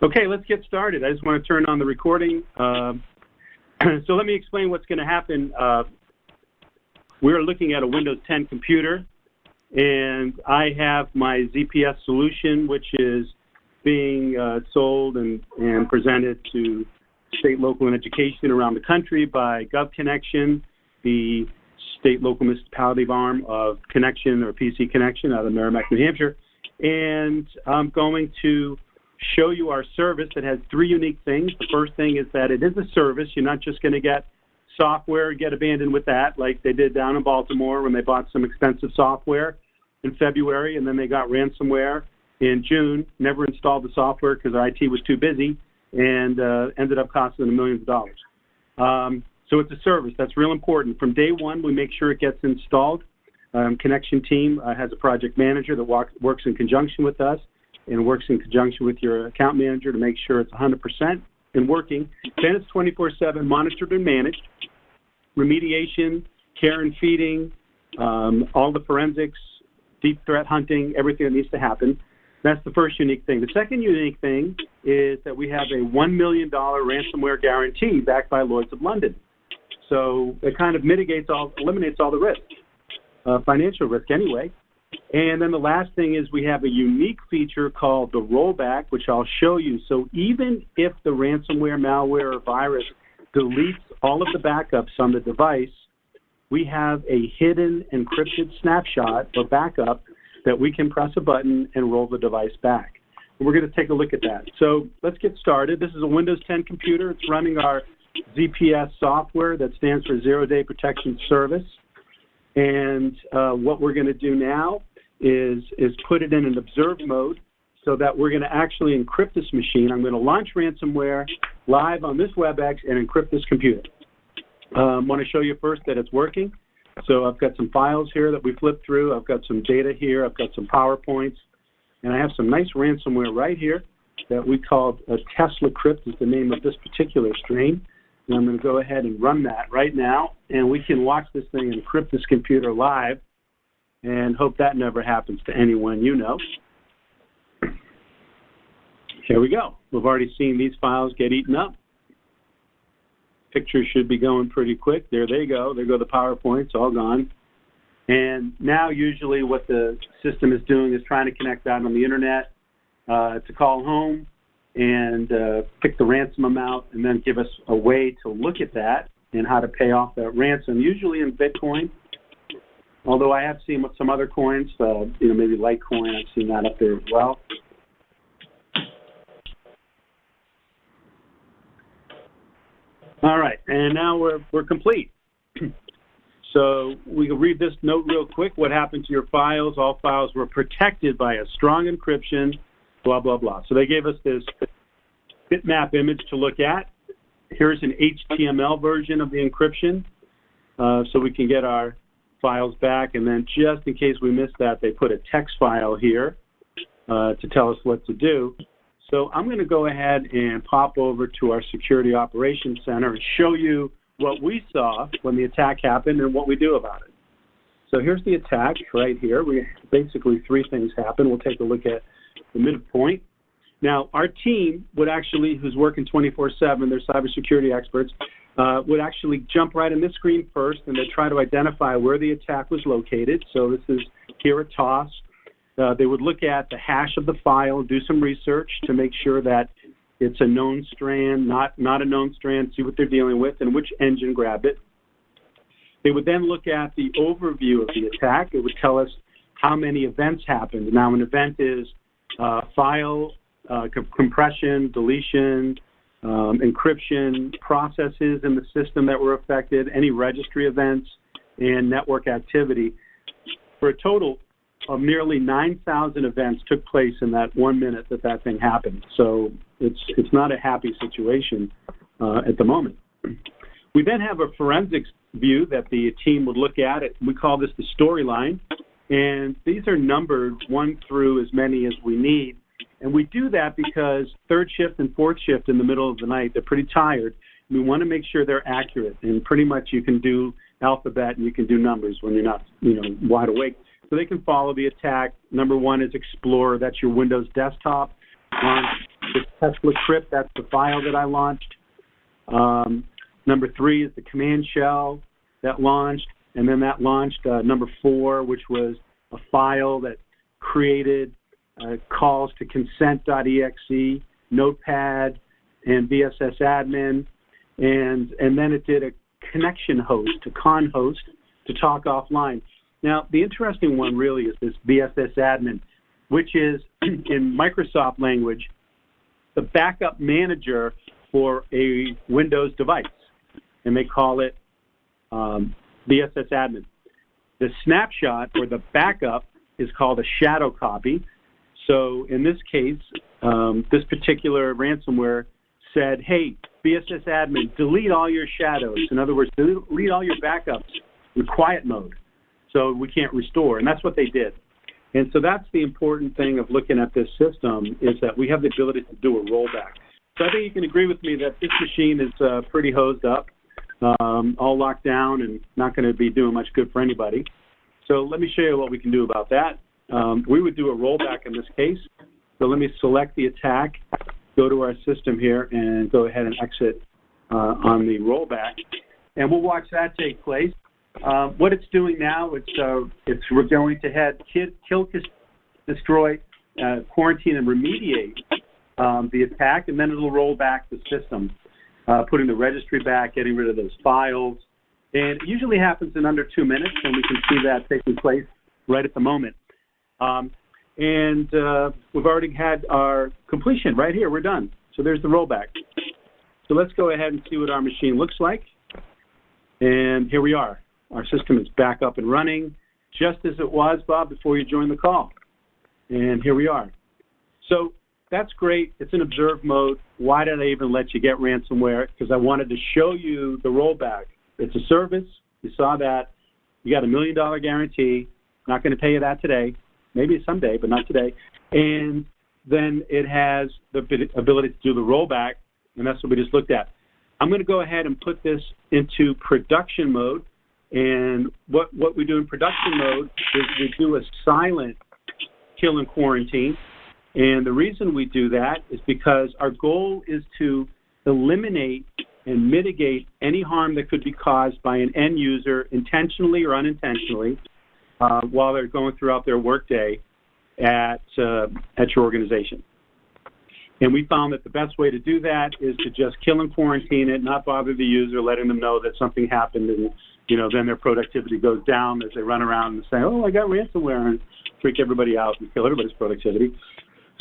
Okay, let's get started. I just want to turn on the recording. So let me explain what's going to happen. We're looking at a Windows 10 computer, and I have my ZPS solution, which is being sold and presented to state, local, and education around the country by GovConnection, the state, local municipality arm of Connection or PC Connection out of Merrimack, New Hampshire. And I'm going to show you our service that has three unique things. The first thing is that it is a service. You're not just going to get software and get abandoned with that like they did down in Baltimore when they bought some expensive software in February and then they got ransomware in June, never installed the software because our IT was too busy, and ended up costing them millions of dollars. So it's a service. That's real important. From day one, we make sure it gets installed. Connection team has a project manager that works in conjunction with us and works in conjunction with your account manager to make sure it's 100% and working. Then it's 24/7 monitored and managed. Remediation, care and feeding, all the forensics, deep threat hunting, everything that needs to happen. That's the first unique thing. The second unique thing is that we have a $1 million ransomware guarantee backed by Lloyd's of London. So it kind of eliminates all the risk, financial risk anyway. And then the last thing is we have a unique feature called the rollback, which I'll show you. So even if the ransomware, malware, or virus deletes all of the backups on the device, we have a hidden encrypted snapshot or backup that we can press a button and roll the device back. And we're going to take a look at that. So let's get started. This is a Windows 10 computer. It's running our ZPS software that stands for Zero Day Protection Service. And what we're going to do now is put it in an observe mode so that we're going to actually encrypt this machine. I'm going to launch ransomware live on this WebEx and encrypt this computer. I want to show you first that it's working. So I've got some files here that we flipped through. I've got some data here. I've got some PowerPoints. And I have some nice ransomware right here that we called a Tesla Crypt is the name of this particular strain. And I'm going to go ahead and run that right now. And we can watch this thing and encrypt this computer live and hope that never happens to anyone you know. Here we go. We've already seen these files get eaten up. Pictures should be going pretty quick. There they go. There go the PowerPoints, all gone. And now usually what the system is doing is trying to connect out on the internet to call home and pick the ransom amount and then give us a way to look at that and how to pay off that ransom, usually in Bitcoin. Although I have seen some other coins, maybe Litecoin, I've seen that up there as well. All right, and now we're complete. So we can read this note real quick. What happened to your files? All files were protected by a strong encryption, blah, blah, blah. So they gave us this bitmap image to look at. Here's an HTML version of the encryption, so we can get our files back. And then just in case we missed that, they put a text file here to tell us what to do. So I'm going to go ahead and pop over to our Security Operations Center and show you what we saw when the attack happened and what we do about it. So here's the attack right here. Basically, three things happen. We'll take a look at the midpoint. Now, our team would actually, who's working 24/7, they're cybersecurity experts, would actually jump right in this screen first, and they try to identify where the attack was located. So this is here at TOS. They would look at the hash of the file, do some research to make sure that it's a known strand, not a known strand, see what they're dealing with, and which engine grabbed it. They would then look at the overview of the attack. It would tell us how many events happened. Now, an event is file compression, deletion, encryption, processes in the system that were affected, any registry events, and network activity. For a total of nearly 9,000 events took place in that 1 minute that thing happened. So it's not a happy situation at the moment. We then have a forensics view that the team would look at. We call this the storyline. And these are numbered 1 through as many as we need. And we do that because third shift and fourth shift in the middle of the night, they're pretty tired. We want to make sure they're accurate. And pretty much you can do alphabet and you can do numbers when you're not, wide awake. So they can follow the attack. Number 1 is Explorer. That's your Windows desktop. the Tesla crypt. That's the file that I launched. Number 3 is the command shell that launched, and then that launched number 4, which was a file that created calls to consent.exe, Notepad, and VSS admin, and then it did a connection host, a con host, to talk offline. Now, the interesting one really is this VSS admin, which is, in Microsoft language, the backup manager for a Windows device, and they call it VSS admin. The snapshot, or the backup, is called a shadow copy. So in this case, this particular ransomware said, hey, VSS admin, delete all your shadows. In other words, delete all your backups in quiet mode so we can't restore. And that's what they did. And so that's the important thing of looking at this system, is that we have the ability to do a rollback. So I think you can agree with me that this machine is pretty hosed up, all locked down, and not going to be doing much good for anybody. So let me show you what we can do about that. We would do a rollback in this case. So let me select the attack, go to our system here, and go ahead and exit on the rollback. And we'll watch that take place. What it's doing now, we're going to kill, destroy, quarantine, and remediate the attack, and then it'll roll back the system, putting the registry back, getting rid of those files. And it usually happens in under 2 minutes, and we can see that taking place right at the moment. And we've already had our completion right here. We're done. So there's the rollback. So let's go ahead and see what our machine looks like. And here we are. Our system is back up and running, just as it was, Bob, before you joined the call. And here we are. So that's great. It's in observe mode. Why did I even let you get ransomware? Because I wanted to show you the rollback. It's a service. You saw that. You got $1 million guarantee. Not going to pay you that today. Maybe someday, but not today. And then it has the ability to do the rollback, and that's what we just looked at. I'm going to go ahead and put this into production mode. And what we do in production mode is we do a silent kill and quarantine. And the reason we do that is because our goal is to eliminate and mitigate any harm that could be caused by an end user, intentionally or unintentionally, while they're going throughout their workday at your organization. And we found that the best way to do that is to just kill and quarantine it, not bother the user, letting them know that something happened, and then their productivity goes down as they run around and say, oh, I got ransomware, and freak everybody out and kill everybody's productivity.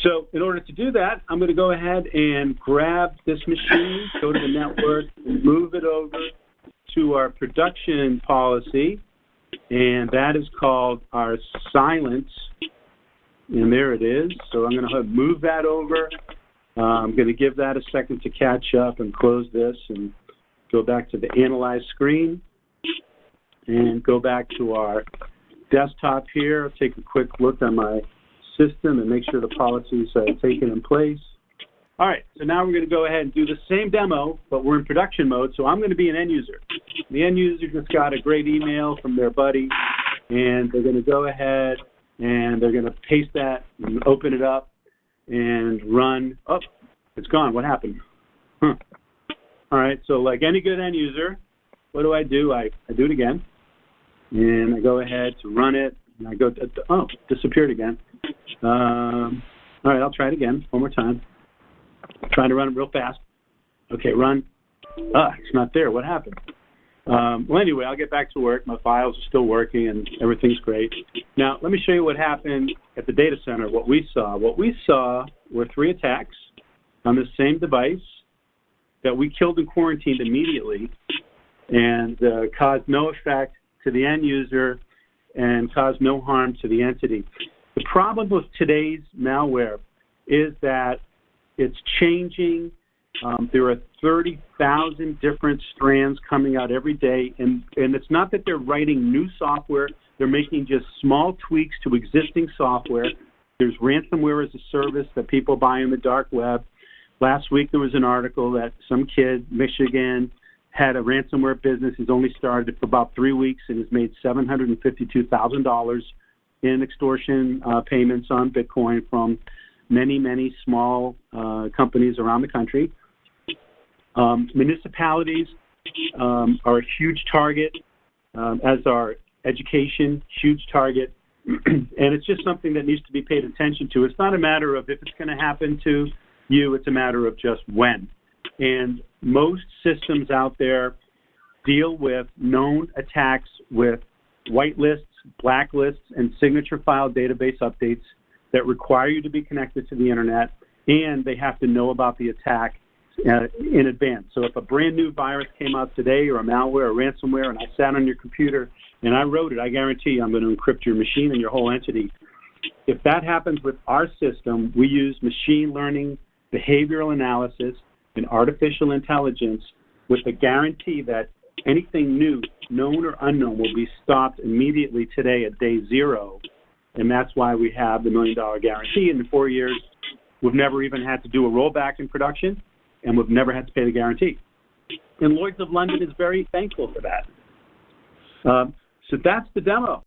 So in order to do that, I'm going to go ahead and grab this machine, go to the network, and move it over to our production policy, and that is called our silence, and there it is. So I'm going to move that over. I'm going to give that a second to catch up and close this and go back to the Analyze screen and go back to our desktop here. I'll take a quick look on my system and make sure the policies are taken in place. All right, so now we're going to go ahead and do the same demo, but we're in production mode, so I'm going to be an end user. The end user just got a great email from their buddy, and they're going to go ahead and they're going to paste that and open it up and run. Oh, it's gone. What happened? All right, so like any good end user, what do? I do it again, and I go ahead to run it, and I go to, oh, disappeared again. All right, I'll try it again one more time. Trying to run it real fast. Okay, run. It's not there. What happened? Well, anyway, I'll get back to work. My files are still working, and everything's great. Now, let me show you what happened at the data center, what we saw. What we saw were 3 attacks on the same device that we killed and quarantined immediately, and caused no effect to the end user and caused no harm to the entity. The problem with today's malware is that it's changing. There are 30,000 different strands coming out every day, and it's not that they're writing new software. They're making just small tweaks to existing software. There's ransomware as a service that people buy on the dark web. Last week there was an article that some kid, Michigan, had a ransomware business. He's only started for about 3 weeks and has made $752,000 in extortion payments on Bitcoin from many, many small companies around the country. Municipalities are a huge target, as are education, huge target. And it's just something that needs to be paid attention to. It's not a matter of if it's going to happen to you, it's a matter of just when. And most systems out there deal with known attacks with whitelists, blacklists, and signature file database updates that require you to be connected to the internet, and they have to know about the attack in advance. So if a brand new virus came out today, or a malware or ransomware, and I sat on your computer and I wrote it, I guarantee you I'm going to encrypt your machine and your whole entity. If that happens with our system, we use machine learning, behavioral analysis, and artificial intelligence with the guarantee that anything new, known or unknown, will be stopped immediately today at day 0. And that's why we have the $1 million guarantee. In the 4 years, we've never even had to do a rollback in production, and we've never had to pay the guarantee. And Lloyd's of London is very thankful for that. So that's the demo.